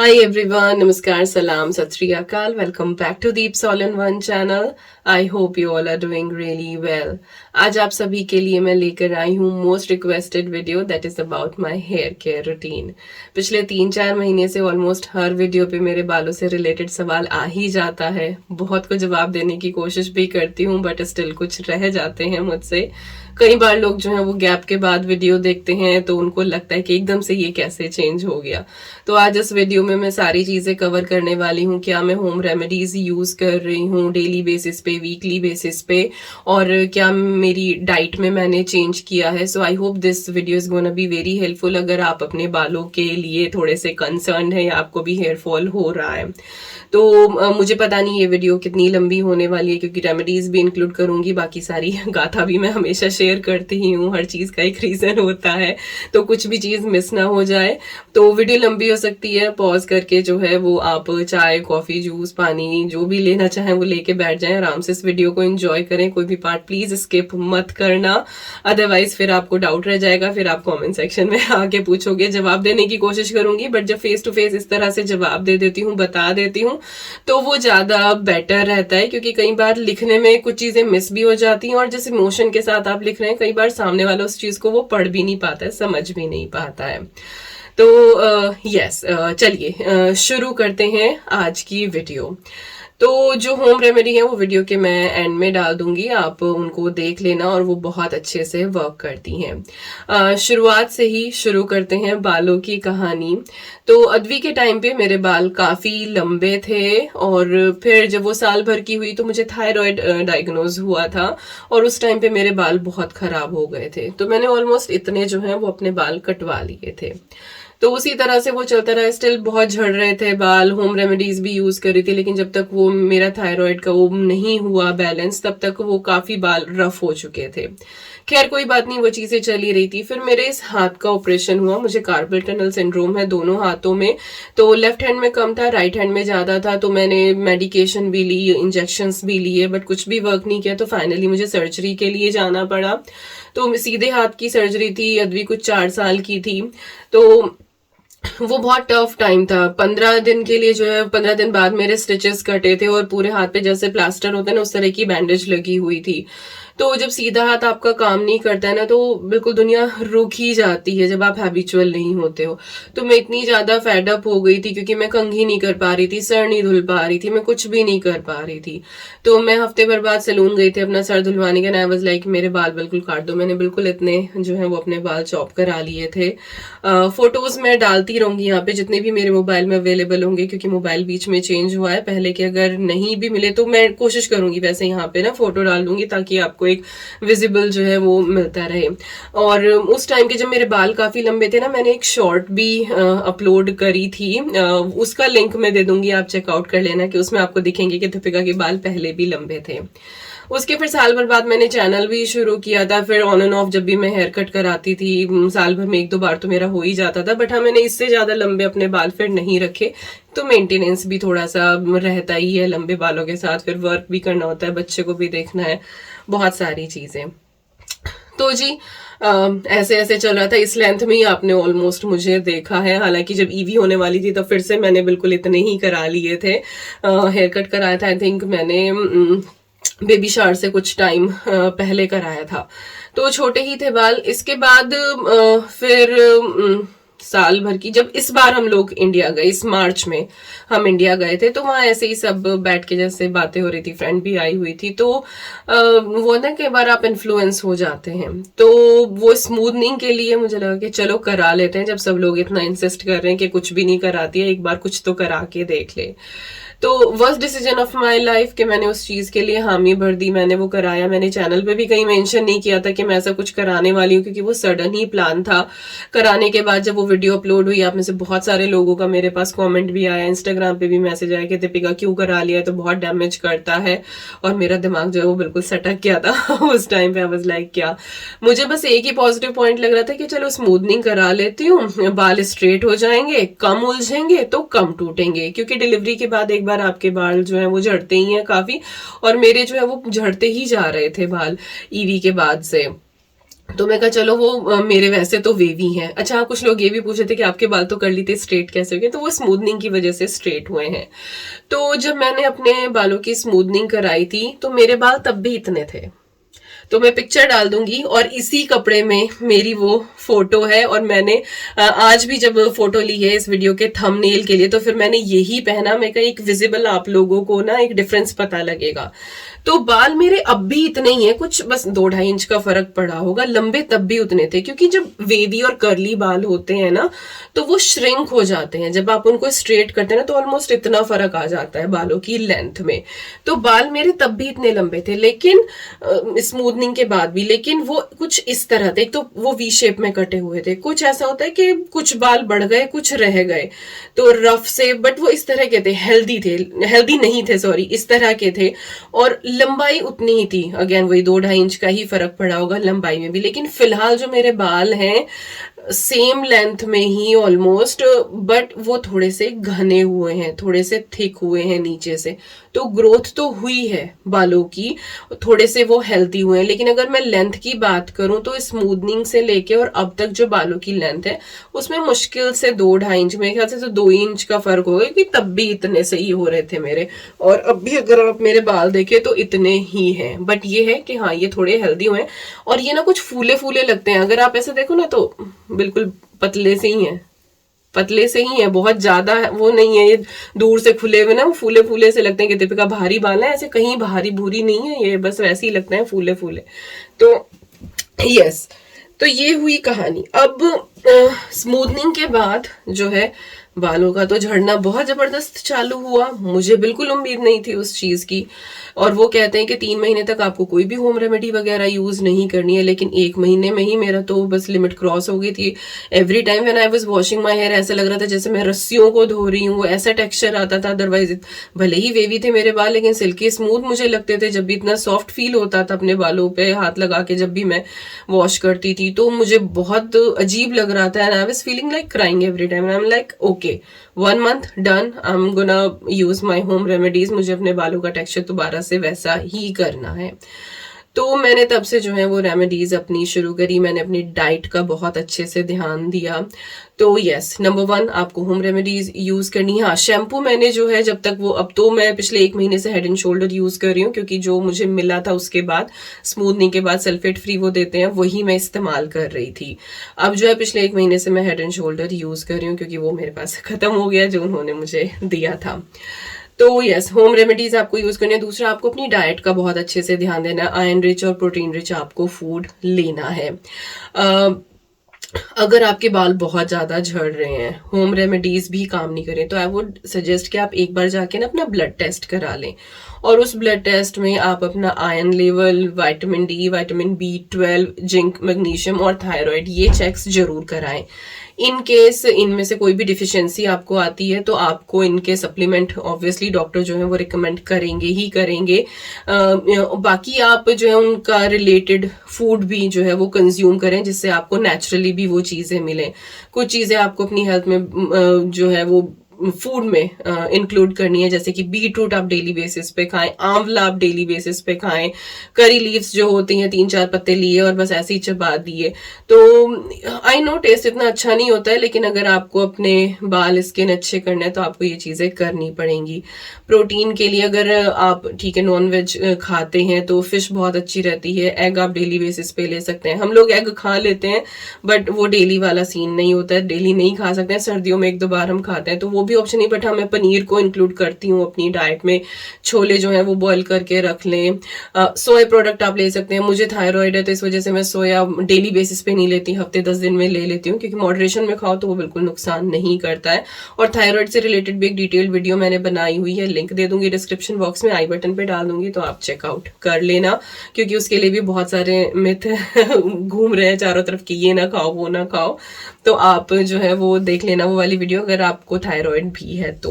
Hi everyone, Namaskar, Salam, Sat Sri Akal. Welcome back to Deep All in One channel. I hope you all are doing really well. आज आप सभी के लिए मैं लेकर आई हूँ most requested video that is about my hair care routine. पिछले 3-4 महीने से ऑलमोस्ट हर वीडियो पे मेरे बालों से रिलेटेड सवाल आ ही जाता है। बहुत को जवाब देने की कोशिश भी करती हूँ बट स्टिल कुछ रह जाते हैं मुझसे। कई बार लोग जो है वो गैप के बाद वीडियो देखते हैं तो उनको लगता है कि एकदम से ये कैसे चेंज हो गया। तो आज इस वीडियो में मैं सारी चीजें कवर करने वाली हूँ। क्या मैं होम रेमेडीज यूज कर रही हूँ डेली बेसिस पे, वीकली बेसिस पे, और क्या मेरी डाइट में मैंने चेंज किया है। So I hope this video is gonna be very helpful अगर आप अपने बालों के लिए थोड़े से कंसर्न है या आपको भी हेयर फॉल हो रहा है। तो मुझे पता नहीं ये वीडियो कितनी लंबी होने वाली है क्योंकि रेमेडीज भी इंक्लूड करूंगी, बाकी सारी गाथा भी मैं हमेशा शेयर करती ही हूँ। हर चीज का एक रीजन होता है तो कुछ भी चीज मिस ना हो जाए। तो वीडियो लंबी हो सकती है, पॉज करके जो है वो आप चाय, कॉफी, जूस, पानी जो भी लेना चाहें वो लेके बैठ जाएं, आराम से इस वीडियो को एंजॉय करें। कोई भी पार्ट प्लीज स्किप मत करना, अदरवाइज फिर आपको डाउट रह जाएगा, फिर आप कमेंट सेक्शन में आके पूछोगे। जवाब देने की कोशिश करूंगी बट जब फेस टू फेस इस तरह से जवाब दे देती हूँ, बता देती हूँ, तो वो ज्यादा बेटर रहता है क्योंकि कई बार लिखने में कुछ चीजें मिस भी हो जाती हैं और जिस इमोशन के साथ आप लिख रहे हैं कई बार सामने वाला उस चीज को वो पढ़ भी नहीं पाता है, समझ भी नहीं पाता है। तो यस, चलिए शुरू करते हैं आज की वीडियो। तो जो होम रेमेडी है वो वीडियो के मैं एंड में डाल दूंगी, आप उनको देख लेना और वो बहुत अच्छे से वर्क करती हैं। शुरुआत से ही शुरू करते हैं बालों की कहानी। तो अद्वी के टाइम पे मेरे बाल काफी लंबे थे और फिर जब वो साल भर की हुई तो मुझे थायराइड डायग्नोज हुआ था और उस टाइम पे मेरे बाल बहुत खराब हो गए थे। तो मैंने ऑलमोस्ट इतने जो है वो अपने बाल कटवा लिए थे। तो उसी तरह से वो चलता रहा, स्टिल बहुत झड़ रहे थे बाल, होम रेमेडीज भी यूज कर रही थी, लेकिन जब तक वो मेरा थायराइड का वो नहीं हुआ बैलेंस तब तक वो काफी बाल रफ हो चुके थे। खैर कोई बात नहीं, वो चीजें चली रही थी। फिर मेरे इस हाथ का ऑपरेशन हुआ, मुझे कार्पल टनल सिंड्रोम है दोनों हाथों में। तो लेफ्ट हैंड में कम था, राइट हैंड में ज्यादा था। तो मैंने मेडिकेशन भी ली, इंजेक्शंस भी लिए बट कुछ भी वर्क नहीं किया। तो फाइनली मुझे सर्जरी के लिए जाना पड़ा। तो सीधे हाथ की सर्जरी थी, अद्वी कुछ 4 साल की थी। तो वो बहुत टफ टाइम था। 15 दिन के लिए जो है 15 दिन बाद मेरे स्टिचेस कटे थे और पूरे हाथ पे जैसे प्लास्टर होता है ना उस तरह की बैंडेज लगी हुई थी। तो जब सीधा हाथ आपका काम नहीं करता है ना तो बिल्कुल दुनिया रुक ही जाती है जब आप हैबिचुअल नहीं होते हो। तो मैं इतनी ज्यादा फेडअप हो गई थी क्योंकि मैं कंघी नहीं कर पा रही थी, सर नहीं धुल पा रही थी, मैं कुछ भी नहीं कर पा रही थी। तो मैं हफ्ते भर बाद सैलून गई थी अपना सर धुलवाने के, आई वाज लाइक मेरे बाल बिल्कुल काट दो। मैंने बिल्कुल इतने जो है वो अपने बाल चॉप करा लिए थे। फोटोज मैं डालती रहूंगी यहाँ पे जितने भी मेरे मोबाइल में अवेलेबल होंगे क्योंकि मोबाइल बीच में चेंज हुआ है। पहले के अगर नहीं भी मिले तो मैं कोशिश करूंगी वैसे यहाँ पे ना फोटो डाल दूंगी ताकि आपको एक विजिबल जो है वो मिलता रहे। और उस टाइम के जब मेरे बाल काफी लंबे थे ना, मैंने एक शॉर्ट भी अपलोड करी थी, उसका लिंक मैं दे दूंगी, आप चेकआउट कर लेना कि उसमें आपको दिखेंगे कि दीपिका के बाल पहले भी लंबे थे। उसके फिर साल भर बाद मैंने चैनल भी शुरू किया था। फिर ऑन एंड ऑफ जब भी मैं हेयर कट कराती थी साल भर में 1-2 बार तो मेरा हो ही जाता था। बट हाँ, मैंने इससे ज्यादा लंबे अपने बाल फिर नहीं रखे। तो मेंटेनेंस भी थोड़ा सा रहता ही है लंबे बालों के साथ, फिर वर्क भी करना होता है, बच्चे को भी देखना है, बहुत सारी चीजें। तो जी ऐसे ऐसे चल रहा था। इस लेंथ में ही आपने ऑलमोस्ट मुझे देखा है। हालांकि जब ईवी होने वाली थी तब फिर से मैंने बिल्कुल इतने ही करा लिए थे। हेयर कट कराया था, आई थिंक मैंने बेबी शावर से कुछ टाइम पहले कराया था। तो छोटे ही थे बाल। इसके बाद फिर साल भर की जब इस बार हम लोग इंडिया गए, इस मार्च में हम इंडिया गए थे, तो वहां ऐसे ही सब बैठ के जैसे बातें हो रही थी, फ्रेंड भी आई हुई थी। तो वो ना कई बार आप इन्फ्लुएंस हो जाते हैं। तो वो स्मूथनिंग के लिए मुझे लगा कि चलो करा लेते हैं, जब सब लोग इतना इंसिस्ट कर रहे हैं कि कुछ भी नहीं कराती है, एक बार कुछ तो करा के देख ले। तो worst decision of my life कि मैंने उस चीज के लिए हामी भर दी, मैंने वो कराया। मैंने चैनल पे भी कहीं मेंशन नहीं किया था कि मैं ऐसा कुछ कराने वाली हूँ क्योंकि वो सडन ही प्लान था। कराने के बाद जब वो वीडियो अपलोड हुई, आप में से बहुत सारे लोगों का मेरे पास कमेंट भी आया, इंस्टाग्राम पे भी मैसेज आया कि दीपिका क्यों करा लिया, तो बहुत डैमेज करता है। और मेरा दिमाग जो है वो बिल्कुल सटक गया था उस टाइम पे। आई वाज लाइक क्या, मुझे बस एक ही पॉजिटिव पॉइंट लग रहा था कि चलो स्मूथनिंग करा लेती हूँ, बाल स्ट्रेट हो जाएंगे, कम उलझेंगे तो कम टूटेंगे, क्योंकि डिलीवरी के बाद एक बार आपके बाल जो है वो झड़ते ही हैं काफी, और मेरे जो है वो झड़ते ही जा रहे थे बाल ईवी के बाद से। तो मैं कहा चलो वो मेरे वैसे तो वेवी हैं। अच्छा, कुछ लोग ये भी पूछे थे कि आपके बाल तो कर ली थी, स्ट्रेट कैसे हो गए? तो वो स्मूथनिंग की वजह से स्ट्रेट हुए हैं। तो जब मैंने अपने बालों की स्मूथनिंग कराई थी तो मेरे बाल तब भी इतने थे। तो मैं पिक्चर डाल दूंगी, और इसी कपड़े में मेरी वो फोटो है। और मैंने आज भी जब फोटो ली है इस वीडियो के थंबनेल के लिए, तो फिर मैंने यही पहना। मैं कहा एक विजिबल आप लोगों को ना एक डिफरेंस पता लगेगा। तो बाल मेरे अब भी इतने ही हैं, कुछ बस 2-2.5 इंच का फर्क पड़ा होगा। लंबे तब भी उतने थे, क्योंकि जब वेवी और कर्ली बाल होते हैं ना तो वो श्रिंक हो जाते हैं। जब आप उनको स्ट्रेट करते हैं ना तो ऑलमोस्ट इतना फर्क आ जाता है बालों की लेंथ में। तो बाल मेरे तब भी इतने लंबे थे, लेकिन स्मूथनिंग के बाद भी, लेकिन वो कुछ इस तरह थे। एक तो वो वी शेप में कटे हुए थे, कुछ ऐसा होता है कि कुछ बाल बढ़ गए कुछ रह गए, तो रफ से, बट वो इस तरह के थे, हेल्दी नहीं थे, सॉरी, इस तरह के थे। और लंबाई उतनी ही थी, अगेन वही 2-2.5 इंच का ही फर्क पड़ा होगा लंबाई में भी। लेकिन फिलहाल जो मेरे बाल हैं सेम लेंथ में ही ऑलमोस्ट, बट वो थोड़े से घने हुए हैं, थोड़े से थिक हुए हैं नीचे से। तो ग्रोथ तो हुई है बालों की, थोड़े से वो हेल्दी हुए हैं। लेकिन अगर मैं लेंथ की बात करूं तो स्मूथनिंग से लेके और अब तक जो बालों की लेंथ है उसमें मुश्किल से 2-2.5 इंच, मेरे ख्याल से तो 2 इंच का फर्क होगा, क्योंकि तब भी इतने से ही हो रहे थे मेरे। और अब भी अगर आप मेरे बाल देखें तो इतने ही हैं। बट ये है कि हाँ, ये थोड़े हेल्दी हुए हैं। और ये ना कुछ फूले फूले लगते हैं, अगर आप ऐसे देखो ना तो बिल्कुल पतले से ही हैं, पतले से ही है, बहुत ज्यादा वो नहीं है। ये दूर से खुले हुए ना वो फूले फूले से लगते हैं कि दीपिका भारी बाल है, ऐसे कहीं भारी भूरी नहीं है, ये बस वैसे ही लगते हैं फूले फूले। तो यस, तो ये हुई कहानी। अब स्मूथनिंग के बाद जो है बालों का तो झड़ना बहुत जबरदस्त चालू हुआ। मुझे बिल्कुल उम्मीद नहीं थी उस चीज की। और वो कहते हैं कि 3 महीने तक आपको कोई भी होम रेमेडी वगैरह यूज नहीं करनी है, लेकिन 1 महीने में ही मेरा तो बस लिमिट क्रॉस हो गई थी। Every time when I was washing my hair ऐसा लग रहा था जैसे मैं रस्सियों को धो रही हूँ, ऐसा टेक्सचर आता था। अदरवाइज भले ही वेवी थे मेरे बाल, लेकिन सिल्की स्मूथ मुझे लगते थे। जब भी इतना सॉफ्ट फील होता था अपने बालों पे हाथ लगा के जब भी मैं वॉश करती थी, तो मुझे बहुत अजीब लग रहा था। And I was feeling like crying every time. I am like okay, 1 month done, I am gonna use my home remedies. मुझे अपने बालों का टेक्सचर दोबारा से वैसा ही करना है। तो मैंने तब से जो है वो रेमेडीज अपनी शुरू करी। मैंने अपनी डाइट का बहुत अच्छे से ध्यान दिया। तो यस, नंबर 1 आपको होम रेमेडीज यूज करनी है। हाँ, शैम्पू मैंने जो है जब तक वो, अब तो मैं पिछले 1 महीने से हेड एंड शोल्डर यूज कर रही हूँ, क्योंकि जो मुझे मिला था उसके बाद स्मूथनिंग के बाद सल्फेट फ्री वो देते हैं, वही मैं इस्तेमाल कर रही थी। अब जो है पिछले 1 महीने से मैं हेड एंड शोल्डर यूज कर रही हूँ, क्योंकि वो मेरे पास खत्म हो गया जो उन्होंने मुझे दिया था। तो यस, होम रेमेडीज आपको यूज करनी है। दूसरा, आपको अपनी डाइट का बहुत अच्छे से ध्यान देना है। आयरन रिच और प्रोटीन रिच आपको फूड लेना है। अगर आपके बाल बहुत ज्यादा झड़ रहे हैं, होम रेमेडीज भी काम नहीं करें, तो आई वुड सजेस्ट कि आप एक बार जाके ना अपना ब्लड टेस्ट करा लें। और उस ब्लड टेस्ट में आप अपना iron level, vitamin D, vitamin B12, zinc, magnesium और थायराइड, ये चेक्स जरूर कराएं। इन केस इनमें से कोई भी डिफिशियंसी आपको आती है तो आपको इनके सप्लीमेंट ऑब्वियसली डॉक्टर जो है वो रिकमेंड करेंगे ही करेंगे। बाकी आप जो है उनका रिलेटेड फूड भी जो है वो कंज्यूम करें, जिससे आपको नेचुरली भी वो चीजें मिले। कुछ चीजें आपको अपनी हेल्थ में जो है वो फूड में इंक्लूड करनी है, जैसे कि बीटरूट आप डेली बेसिस पे खाएं, आंवला आप डेली बेसिस पे खाएं, करी लीव्स जो होती हैं 3-4 पत्ते लिए और बस ऐसे ही चबा दिए। तो आई नो टेस्ट इतना अच्छा नहीं होता है, लेकिन अगर आपको अपने बाल स्किन अच्छे करने हैं तो आपको ये चीजें करनी पड़ेंगी। प्रोटीन के लिए अगर आप ठीक है नॉन वेज खाते हैं तो फिश बहुत अच्छी रहती है। एग आप डेली बेसिस पे ले सकते हैं। हम लोग एग खा लेते हैं, बट वो डेली वाला सीन नहीं होता है, डेली नहीं खा सकते हैं। सर्दियों में 1-2 बार हम खाते हैं तो वो भी ऑप्शन नहीं। बट हाँ, मैं पनीर को इंक्लूड करती हूँ अपनी डाइट में। छोले जो है वो बॉईल करके रख लें। सोया प्रोडक्ट आप ले सकते हैं। मुझे थायराइड है तो इस वजह से मैं सोया डेली बेसिस पे नहीं लेती, हफ्ते 10 दिन में ले लेती हूँ, क्योंकि मॉडरेशन में खाओ तो वो बिल्कुल नुकसान नहीं करता है। और थायराइड से रिलेटेड भी एक डिटेल्ड वीडियो मैंने बनाई हुई है, लिंक दे दूंगी डिस्क्रिप्शन बॉक्स में, आई बटन पे डाल दूंगी, तो आप चेकआउट कर लेना। क्योंकि उसके लिए भी बहुत सारे मिथ घूम रहे हैं चारों तरफ कि ये ना खाओ वो ना खाओ। तो आप जो है वो देख लेना वो वाली वीडियो, अगर आपको थायराइड भी है तो।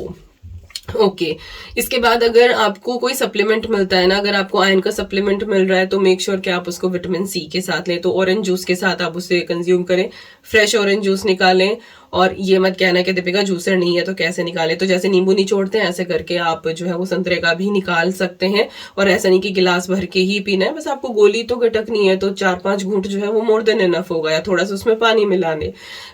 ओके इसके बाद अगर आपको कोई सप्लीमेंट मिलता है ना, अगर आपको आयरन का सप्लीमेंट मिल रहा है तो मेक श्योर कि आप उसको विटामिन C के साथ लें। तो ऑरेंज जूस के साथ आप उसे कंज्यूम करें। फ्रेश ऑरेंज जूस निकालें और ये मत कहना कि दीपिका जूसर नहीं है तो कैसे निकाले, तो जैसे नींबू निचोड़ते हैं ऐसे करके आप जो है वो संतरे का भी निकाल सकते हैं। और ऐसा नहीं कि गिलास भर के ही पीना है, बस आपको गोली तो गटकनी है तो 4-5 घूंट जो है वो मोर देन इनफ होगा, या थोड़ा सा उसमें पानी मिलाने।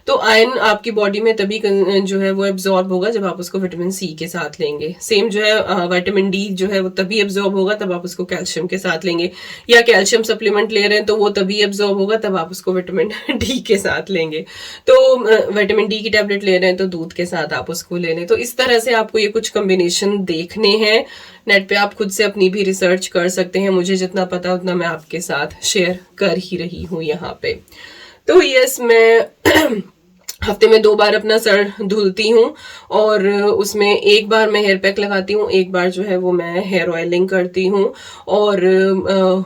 तो आयरन आपकी बॉडी में तभी जो है वो एब्जॉर्ब होगा जब आप उसको विटामिन सी के साथ लेंगे। सेम जो है विटामिन डी जो है वो तभी एब्जॉर्ब होगा तब आप उसको कैल्शियम के साथ लेंगे, या कैल्शियम सप्लीमेंट ले रहे हैं तो वो तभी एब्जॉर्ब होगा तब आप उसको विटामिन डी के साथ लेंगे। तो विटामिन डी की टैबलेट ले रहे हैं तो दूध के साथ आप उसको ले लें। तो इस तरह से आपको ये कुछ कॉम्बिनेशन देखने हैं। नेट पे आप खुद से अपनी भी रिसर्च कर सकते हैं, मुझे जितना पता उतना मैं आपके साथ शेयर कर ही रही हूँ यहाँ पे। तो यस, मैं हफ्ते में 2 बार अपना सर धुलती हूँ और उसमें एक बार मैं हेयर पैक लगाती हूँ, एक बार जो है वो मैं हेयर ऑयलिंग करती हूँ, और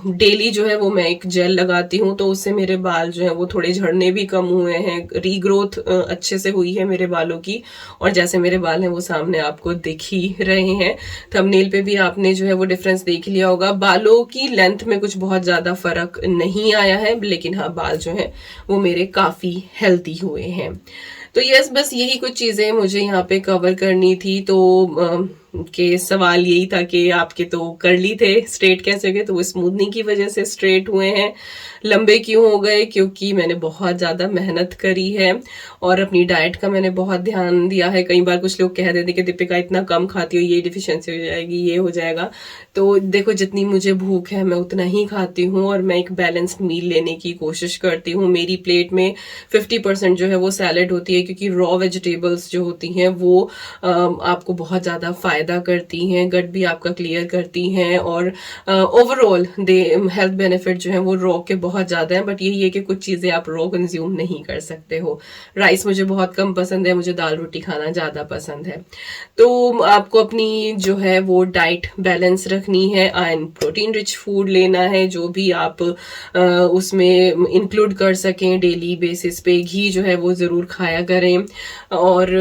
डेली जो है वो मैं एक जेल लगाती हूँ। तो उससे मेरे बाल जो है वो थोड़े झड़ने भी कम हुए हैं, रीग्रोथ अच्छे से हुई है मेरे बालों की, और जैसे मेरे बाल हैं वो सामने आपको दिख ही रहे हैं। थंबनेल पे भी आपने जो है वो डिफरेंस देख लिया होगा। बालों की लेंथ में कुछ बहुत ज्यादा फर्क नहीं आया है, लेकिन हाँ बाल जो है वो मेरे काफी हेल्दी हुए हैं। तो यस, बस यही कुछ चीजें मुझे यहाँ पे कवर करनी थी। तो के सवाल यही था कि आपके तो कर्ली थे, स्ट्रेट कैसे हो गए? तो वो स्मूथनिंग की वजह से स्ट्रेट हुए हैं। लंबे क्यों हो गए? क्योंकि मैंने बहुत ज्यादा मेहनत करी है और अपनी डाइट का मैंने बहुत ध्यान दिया है। कई बार कुछ लोग कह देते कि दीपिका इतना कम खाती हो, ये डिफिशियंसी हो जाएगी, ये हो जाएगा। तो देखो, जितनी मुझे भूख है मैं उतना ही खाती हूँ और मैं एक बैलेंस्ड मील लेने की कोशिश करती हूँ। मेरी प्लेट में 50% जो है वो सैलेड होती है, क्योंकि रॉ वेजिटेबल्स जो होती हैं वो आपको बहुत ज्यादा फायदा करती हैं, गट भी आपका क्लियर करती हैं, और ओवरऑल दे हेल्थ बेनिफिट जो है वो रॉ के बहुत ज्यादा है। बट यही है कि कुछ चीजें आप रॉ कंज्यूम नहीं कर सकते हो। राइस मुझे बहुत कम पसंद है, मुझे दाल रोटी खाना ज्यादा पसंद है। तो आपको अपनी जो है वो डाइट बैलेंस रखनी है, आयरन प्रोटीन रिच फूड लेना है, जो भी आप उसमें इंक्लूड कर सकें डेली बेसिस पे। घी जो है वो जरूर खाया करें। और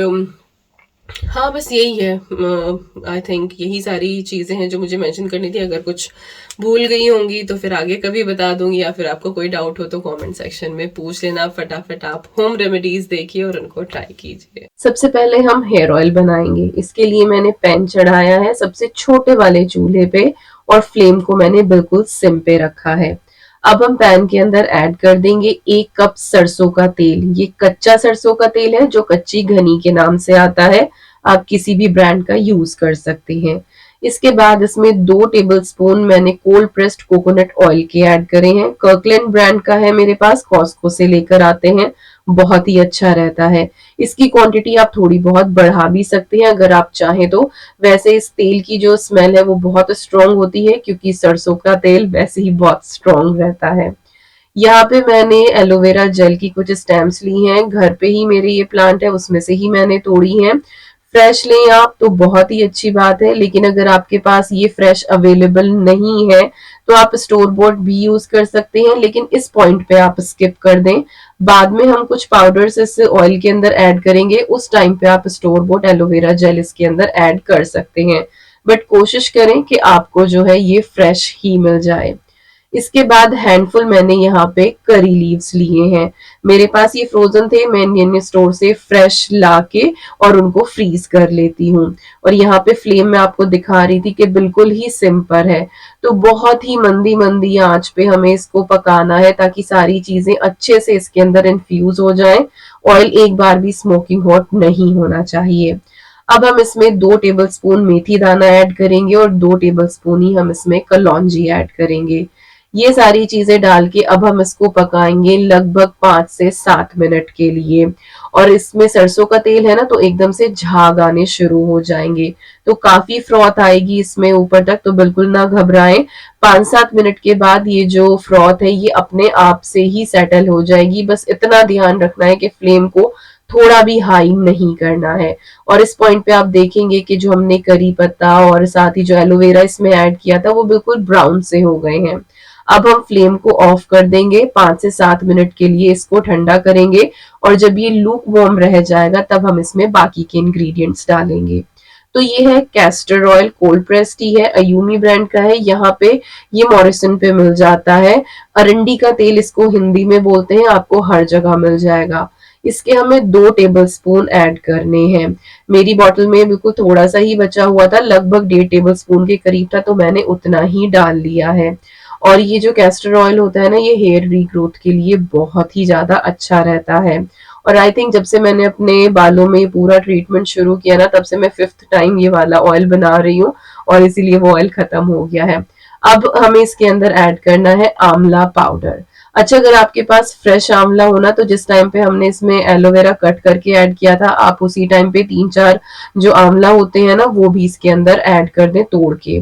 हाँ, बस यही है। आई थिंक यही सारी चीजें हैं जो मुझे मेंशन करनी थी। अगर कुछ भूल गई होंगी तो फिर आगे कभी बता दूंगी, या फिर आपको कोई डाउट हो तो कमेंट सेक्शन में पूछ लेना। फटाफट आप होम रेमेडीज देखिए और उनको ट्राई कीजिए। सबसे पहले हम हेयर ऑयल बनाएंगे। इसके लिए मैंने पैन चढ़ाया है सबसे छोटे वाले चूल्हे पे, और फ्लेम को मैंने बिल्कुल सिम पे रखा है। अब हम पैन के अंदर ऐड कर देंगे 1 कप सरसों का तेल। ये कच्चा सरसों का तेल है जो कच्ची घनी के नाम से आता है, आप किसी भी ब्रांड का यूज कर सकते हैं। इसके बाद इसमें 2 टेबलस्पून मैंने कोल्ड प्रेस्ड कोकोनट ऑयल के ऐड करे हैं। कर्कलैंड ब्रांड का है मेरे पास, कॉस्को से लेकर आते हैं, बहुत ही अच्छा रहता है। इसकी क्वांटिटी आप थोड़ी बहुत बढ़ा भी सकते हैं अगर आप चाहें तो। वैसे इस तेल की जो स्मेल है वो बहुत स्ट्रांग होती है, क्योंकि सरसों का तेल वैसे ही बहुत स्ट्रांग रहता है। यहाँ पे मैंने एलोवेरा जेल की कुछ स्टेम्स ली हैं, घर पे ही मेरे ये प्लांट है उसमें से ही मैंने तोड़ी हैं। फ्रेश लें आप तो बहुत ही अच्छी बात है, लेकिन अगर आपके पास ये फ्रेश अवेलेबल नहीं है तो आप स्टोर बोर्ड भी यूज कर सकते हैं, लेकिन इस पॉइंट पे आप स्किप कर दें। बाद में हम कुछ पाउडर्स इस ऑयल के अंदर ऐड करेंगे, उस टाइम पे आप स्टोर बोर्ड एलोवेरा जेल इसके अंदर ऐड कर सकते हैं, बट कोशिश करें कि आपको जो है ये फ्रेश ही मिल जाए। इसके बाद हैंडफुल मैंने यहाँ पे करी लीव्स लिए हैं। मेरे पास ये फ्रोजन थे, मैं इंडियन स्टोर से फ्रेश लाके और उनको फ्रीज कर लेती हूँ। और यहाँ पे फ्लेम में आपको दिखा रही थी कि बिल्कुल ही सिम पर है, तो बहुत ही मंदी मंदी आंच पे हमें इसको पकाना है ताकि सारी चीजें अच्छे से इसके अंदर इन्फ्यूज हो जाएं। ऑयल एक बार भी स्मोकिंग हॉट नहीं होना चाहिए। अब हम इसमें 2 टेबलस्पून मेथी दाना ऐड करेंगे और 2 टेबलस्पून ही हम इसमें कलौंजी ऐड करेंगे। ये सारी चीजें डाल के अब हम इसको पकाएंगे लगभग 5 से 7 मिनट के लिए। और इसमें सरसों का तेल है ना, तो एकदम से झाग आने शुरू हो जाएंगे, तो काफी फ्रॉथ आएगी इसमें ऊपर तक, तो बिल्कुल ना घबराएं। 5-7 मिनट के बाद ये जो फ्रॉथ है ये अपने आप से ही सेटल हो जाएगी। बस इतना ध्यान रखना है कि फ्लेम को थोड़ा भी हाई नहीं करना है। और इस पॉइंट पे आप देखेंगे कि जो हमने करी पत्ता और साथ ही जो एलोवेरा इसमें ऐड किया था वो बिल्कुल ब्राउन से हो गए हैं। अब हम फ्लेम को ऑफ कर देंगे, 5 से 7 मिनट के लिए इसको ठंडा करेंगे, और जब ये लूक वार्म रह जाएगा तब हम इसमें बाकी के इंग्रेडिएंट्स डालेंगे। तो ये है कैस्टर ऑयल, कोल्ड प्रेस्ड ही है, अयूमी ब्रांड का है। यहाँ पे ये मॉरिसन पे मिल जाता है। अरंडी का तेल इसको हिंदी में बोलते हैं, आपको हर जगह मिल जाएगा। इसके हमें 2 टेबलस्पून ऐड करने हैं। मेरी बॉटल में बिल्कुल थोड़ा सा ही बचा हुआ था, लगभग 1.5 टेबलस्पून के करीब था, तो मैंने उतना ही डाल लिया है। और ये जो कैस्टर ऑयल होता है ना, ये हेयर रीग्रोथ के लिए बहुत ही ज्यादा अच्छा रहता है। और आई थिंक जब से मैंने अपने बालों में पूरा ट्रीटमेंट शुरू किया ना, तब से मैं 5th टाइम ये वाला ऑयल बना रही हूँ, और इसीलिए वो ऑयल खत्म हो गया है। अब हमें इसके अंदर ऐड करना है आंवला पाउडर। अच्छा, अगर आपके पास फ्रेश आंवला हो ना, तो जिस टाइम पे हमने इसमें एलोवेरा कट करके ऐड किया था, आप उसी टाइम पे 3-4 जो आंवला होते हैं ना, वो भी इसके अंदर ऐड कर दें तोड़ के।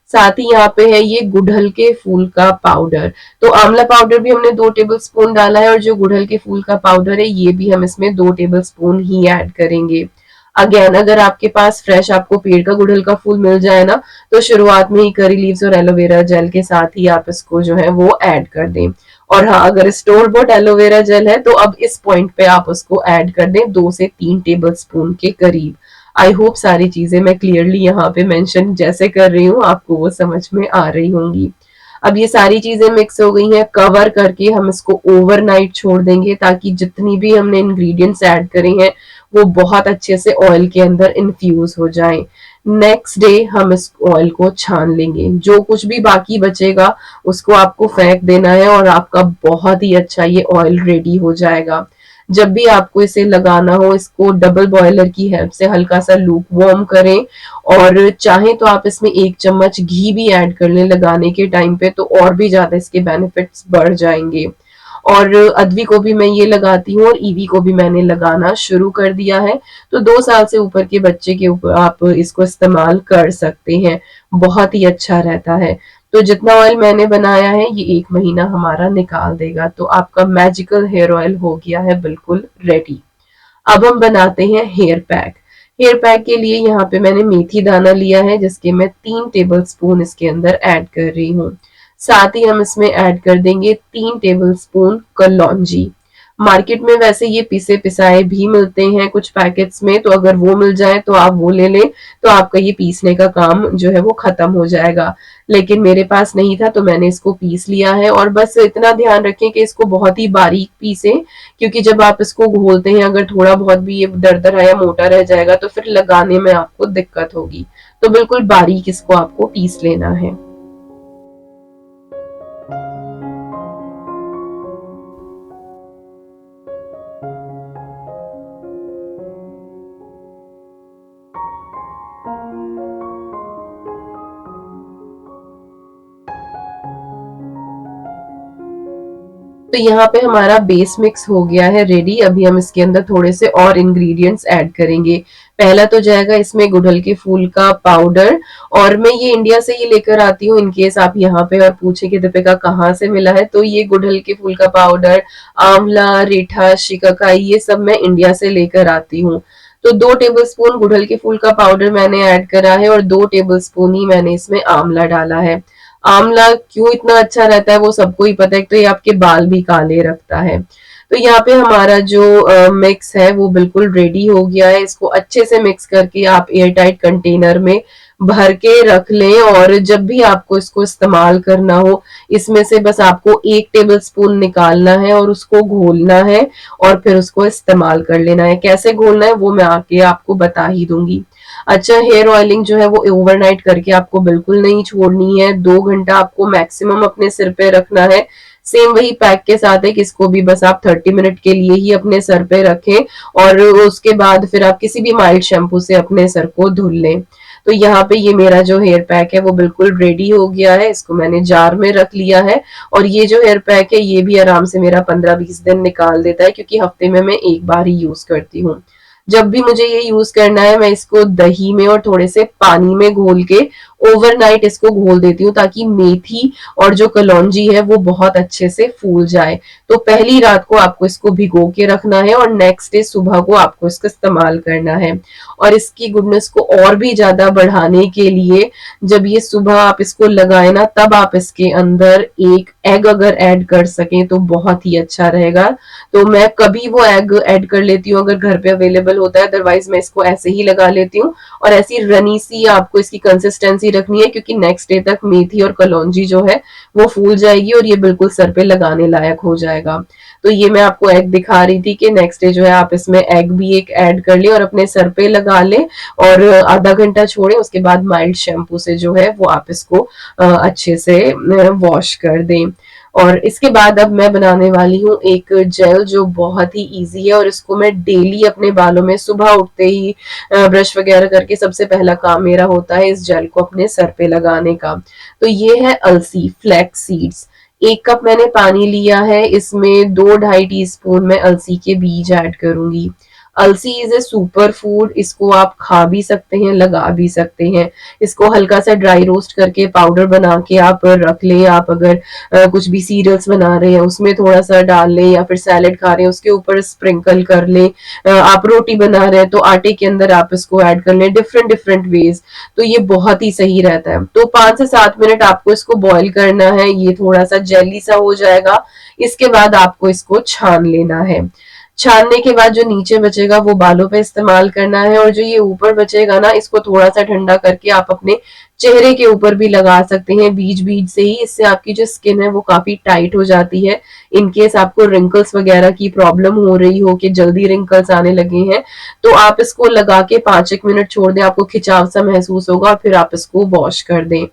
साथ ही यहाँ पे है ये गुड़हल के फूल का पाउडर। तो आंवला पाउडर भी हमने 2 टेबलस्पून डाला है, और जो गुड़हल के फूल का पाउडर है, ये भी हम इसमें 2 टेबलस्पून ही ऐड करेंगे। अगेन, अगर आपके पास फ्रेश आपको पेड़ का गुड़हल का फूल मिल जाए ना, तो शुरुआत में ही करी लीव्स और एलोवेरा जेल के साथ ही आप इसको जो है वो ऐड कर दें। और हाँ, अगर स्टोर बोट एलोवेरा जेल है, तो अब इस पॉइंट पे आप उसको ऐड कर दें 2 से 3 टेबलस्पून के करीब। आई होप सारी चीजें मैं क्लियरली यहाँ पे मेंशन जैसे कर रही हूँ, आपको वो समझ में आ रही होंगी। अब ये सारी चीजें मिक्स हो गई हैं, कवर करके हम इसको ओवरनाइट छोड़ देंगे, ताकि जितनी भी हमने इंग्रेडिएंट्स ऐड करे हैं वो बहुत अच्छे से ऑयल के अंदर इन्फ्यूज हो जाएं। नेक्स्ट डे हम इस ऑयल को छान लेंगे, जो कुछ भी बाकी बचेगा उसको आपको फेंक देना है, और आपका बहुत ही अच्छा ये ऑयल रेडी हो जाएगा। जब भी आपको इसे लगाना हो, इसको डबल बॉयलर की हेल्प से हल्का सा लूप वार्म करें, और चाहे तो आप इसमें 1 चम्मच घी भी ऐड कर लें लगाने के टाइम पे, तो और भी ज्यादा इसके बेनिफिट्स बढ़ जाएंगे। और अदवी को भी मैं ये लगाती हूँ, और ईवी को भी मैंने लगाना शुरू कर दिया है। तो 2 साल से ऊपर के बच्चे के ऊपर आप इसको इस्तेमाल कर सकते हैं, बहुत ही अच्छा रहता है। तो जितना ऑयल मैंने बनाया है, ये 1 महीना हमारा निकाल देगा। तो आपका मैजिकल हेयर ऑयल हो गया है बिल्कुल रेडी। अब हम बनाते हैं हेयर पैक। हेयर पैक के लिए यहाँ पे मैंने मेथी दाना लिया है, जिसके मैं 3 टेबलस्पून इसके अंदर ऐड कर रही हूँ। साथ ही हम इसमें ऐड कर देंगे 3 टेबलस्पून कलौंजी। मार्केट में वैसे ये पिसे पिसाए भी मिलते हैं कुछ पैकेट्स में, तो अगर वो मिल जाए तो आप वो ले लें, तो आपका ये पीसने का काम जो है वो खत्म हो जाएगा। लेकिन मेरे पास नहीं था, तो मैंने इसको पीस लिया है। और बस इतना ध्यान रखें कि इसको बहुत ही बारीक पीसें, क्योंकि जब आप इसको घोलते हैं, अगर थोड़ा बहुत भी ये दरदरा या मोटा रह जाएगा, तो फिर लगाने में आपको दिक्कत होगी। तो बिल्कुल बारीक इसको आपको पीस लेना है। तो यहाँ पे हमारा बेस मिक्स हो गया है रेडी। अभी हम इसके अंदर थोड़े से और इंग्रेडिएंट्स ऐड करेंगे। पहला तो जाएगा इसमें गुड़हल के फूल का पाउडर, और मैं ये इंडिया से ही लेकर आती हूँ। इनकेस आप यहाँ पे और पूछे कि दीपिका कहाँ से मिला है, तो ये गुड़हल के फूल का पाउडर, आंवला, रीठा, शिकाकाई, ये सब मैं इंडिया से लेकर आती हूँ। तो 2 टेबलस्पून गुड़हल के फूल का पाउडर मैंने ऐड करा है, और 2 टेबलस्पून ही मैंने इसमें आंवला डाला है। आंवला क्यों इतना अच्छा रहता है वो सबको ही पता है, तो ये आपके बाल भी काले रखता है। तो यहाँ पे हमारा जो मिक्स है वो बिल्कुल रेडी हो गया है। इसको अच्छे से मिक्स करके आप एयर टाइट कंटेनर में भर के रख लें, और जब भी आपको इसको इस्तेमाल करना हो, इसमें से बस आपको 1 टेबलस्पून निकालना है और उसको घोलना है, और फिर उसको इस्तेमाल कर लेना है। कैसे घोलना है वो मैं आके आपको बता ही दूंगी। अच्छा, हेयर ऑयलिंग जो है वो ओवरनाइट करके आपको बिल्कुल नहीं छोड़नी है। 2 घंटा आपको मैक्सिमम अपने सिर पे रखना है। सेम वही पैक के साथ है कि इसको भी बस आप 30 मिनट के लिए ही अपने सर पे रखें, और उसके बाद फिर आप किसी भी माइल्ड शैम्पू से अपने सर को धुल लें। तो यहाँ पे ये मेरा जो हेयर पैक है वो बिल्कुल रेडी हो गया है। इसको मैंने जार में रख लिया है, और ये जो हेयर पैक है ये भी आराम से मेरा 15-20 दिन निकाल देता है, क्योंकि हफ्ते में मैं एक बार ही यूज करती हूँ। जब भी मुझे ये यूज करना है, मैं इसको दही में और थोड़े से पानी में घोल के ओवरनाइट इसको घोल देती हूँ, ताकि मेथी और जो कलौंजी है वो बहुत अच्छे से फूल जाए। तो पहली रात को आपको इसको भिगो के रखना है, और नेक्स्ट डे सुबह को आपको इसका इस्तेमाल करना है। और इसकी गुडनेस को और भी ज्यादा बढ़ाने के लिए, जब ये सुबह आप इसको लगाए ना, तब आप इसके अंदर एक एग अगर ऐड कर सकें तो बहुत ही अच्छा रहेगा। तो मैं कभी वो एग ऐड कर लेती हूँ अगर घर पे अवेलेबल होता है, अदरवाइज मैं इसको ऐसे ही लगा लेती हूँ। और ऐसी रनी सी आपको इसकी कंसिस्टेंसी सी रखनी है, क्योंकि नेक्स्ट डे तक मेथी और कलौंजी जो है वो फूल जाएगी और ये बिल्कुल सर पे लगाने लायक हो जाएगा। तो ये मैं आपको एग दिखा रही थी कि नेक्स्ट डे जो है आप इसमें एग भी एक ऐड कर ले और अपने सर पे लगा ले और आधा घंटा छोड़े, उसके बाद माइल्ड शैम्पू से जो है वो आप इसको अच्छे से वॉश कर दें। और इसके बाद अब मैं बनाने वाली हूँ एक जेल जो बहुत ही इजी है और इसको मैं डेली अपने बालों में सुबह उठते ही ब्रश वगैरह करके सबसे पहला काम मेरा होता है इस जेल को अपने सर पे लगाने का। तो ये है अलसी फ्लैक्स सीड्स। 1 कप मैंने पानी लिया है, इसमें 2-2.5 टीस्पून मैं अलसी के बीज ऐड करूंगी। अलसी इज ए सुपर फूड, इसको आप खा भी सकते हैं, लगा भी सकते हैं। इसको हल्का सा ड्राई रोस्ट करके पाउडर बना के आप रख लें। आप अगर कुछ भी सीरियल्स बना रहे हैं उसमें थोड़ा सा डाल लें, या फिर सैलेड खा रहे हैं उसके ऊपर स्प्रिंकल कर लें। आप रोटी बना रहे हैं तो आटे के अंदर आप इसको ऐड कर लें, डिफरेंट डिफरेंट वेज। तो ये बहुत ही सही रहता है। तो 5 से 7 मिनट आपको इसको बॉईल करना है, ये थोड़ा सा जेली सा हो जाएगा। इसके बाद आपको इसको छान लेना है। छानने के बाद जो नीचे बचेगा वो बालों पे इस्तेमाल करना है, और जो ये ऊपर बचेगा ना इसको थोड़ा सा ठंडा करके आप अपने चेहरे के ऊपर भी लगा सकते हैं बीच बीच से ही। इससे आपकी जो स्किन है वो काफी टाइट हो जाती है। इनकेस आपको रिंकल्स वगैरह की प्रॉब्लम हो रही हो कि जल्दी रिंकल्स आने लगे हैं, तो आप इसको लगा के 5 मिनट छोड़ दें, आपको खिंचाव सा महसूस होगा, फिर आप इसको वॉश कर दें।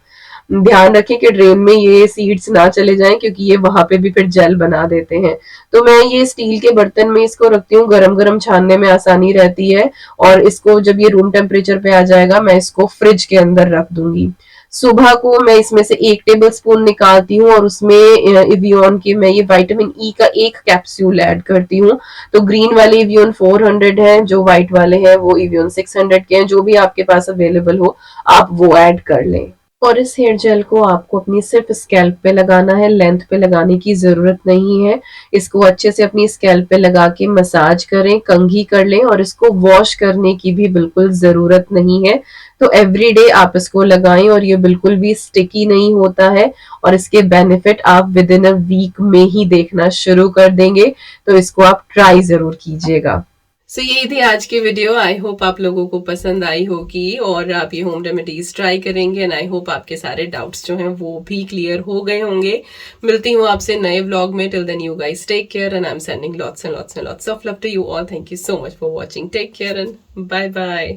ध्यान रखें कि ड्रेन में ये सीड्स ना चले जाएं, क्योंकि ये वहां पे भी फिर जेल बना देते हैं। तो मैं ये स्टील के बर्तन में इसको रखती हूँ, गरम गरम छानने में आसानी रहती है। और इसको जब ये रूम टेम्परेचर पे आ जाएगा मैं इसको फ्रिज के अंदर रख दूंगी। सुबह को मैं इसमें से 1 टेबलस्पून निकालती हूँ और उसमें इवियन के मैं ये विटामिन ई का 1 कैप्सूल ऐड करती हूँ। तो ग्रीन वाले इवियन 400 है, जो व्हाइट वाले हैं वो इवियन 600 के हैं। जो भी आपके पास अवेलेबल हो आप वो ऐड कर लें। और इस हेयर जेल को आपको अपनी सिर्फ स्कैल्प पे लगाना है, लेंथ पे लगाने की जरूरत नहीं है। इसको अच्छे से अपनी स्कैल्प पे लगा के मसाज करें, कंघी कर लें, और इसको वॉश करने की भी बिल्कुल जरूरत नहीं है। तो एवरीडे आप इसको लगाएं और ये बिल्कुल भी स्टिकी नहीं होता है, और इसके बेनिफिट आप विद इन अ वीक में ही देखना शुरू कर देंगे। तो इसको आप ट्राई जरूर कीजिएगा। सो यही थी आज की वीडियो। आई होप आप लोगों को पसंद आई होगी और आप ये होम रेमेडीज ट्राई करेंगे, एंड आई होप आपके सारे डाउट्स जो हैं वो भी क्लियर हो गए होंगे। मिलती हूँ आपसे नए व्लॉग में। Till then you guys take care, and I am sending lots and lots and lots of love to you all. Thank you so much for watching. Take care and bye bye.